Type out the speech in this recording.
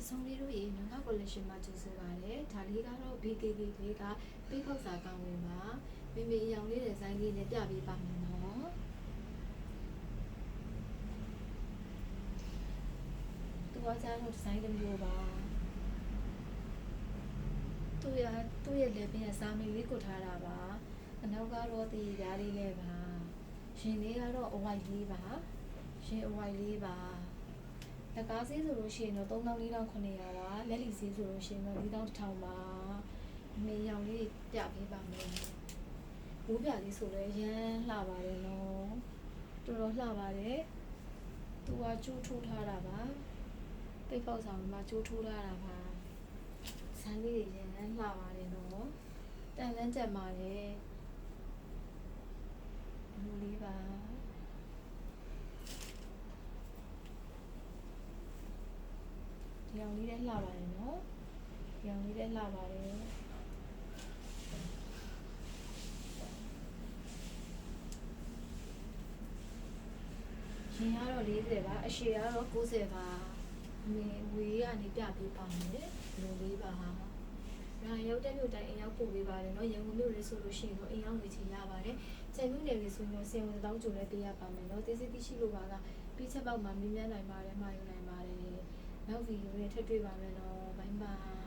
ဆုံးလေးတို့ရေနငါ collection မှာကျူဆိုပါတယ်ဒါလေးကတော့ BKK လေးကပိတ်ဖောက်စာကောင်းဝင်ပါမေမေအယောင်လေးတဲ့ဇိုင်းလေးနဲ့ပြပေးပါမယ်နော်သူကကျတော့ဒီဇိုင်းတစ်မျိုးပါသူ့ရဲ့လက်ပင်ကစာမီလေးကိုထားတာပါအနောက်ကတော့ဒီဓာတ်လေးနဲ့ပါရှင်လေးကတော့အဝိုက်လေးပါရှင်အဝိုက်လေးပါလက်ကားဆေးဆိုလို့ရှိရင်တော့3400ပါလက်လီဆေးဆိုလို့ရှိရင်တော့4000ပါမေရောင်လေးပြပေးပါမယ်ဘူးပြလေးဆိုလည်းရမ်းလှပါတယ်နော်တော်တော်လှပါတယ်သူကကျိုးထိုးထားတာပါပိတ်ပေါက်ဆောင်မှာကျိုးထိုးထားတာပါဇန်းလေးတွေရမ်းလှပါတယ်နော်တန်လန်းကျက်ပါတယ်လူလေးပါဒီအောင်လေးလည်းလှပါတယ်နော်ဒီအောင်လေးလည်းလှပါတယ်ရင်ကတော့40ပါအရှည်ကတော့90ပါဝေးကနေပြပေးပါမယ်လူလေးပါရာရောက်တဲ့မြို့တိုင်းအိမ်ရောက်ပို့ပေးပါတယ်เนาะရန်ကုန်မြို့လေးဆိုလို့ရှိရင်တော့အိမ်ရောက်နေချင်ရပါတယ်ကျန်မြို့နယ်လေးဆိုရင်တော့စင်ဝင်တောင်းကြိုလည်းပေးရပါမယ်เนาะတေးစစ်တိရှိလို့ပါကပြီးချက်ပေါက်မှာမြင်မြန်နိုင်ပါတယ်မှာယူနိုင်ပါတယ်နောက်ဗီဒီယိုနဲ့ထပ်တွေ့ပါမယ်เนาะဘိုင်ဘိုင်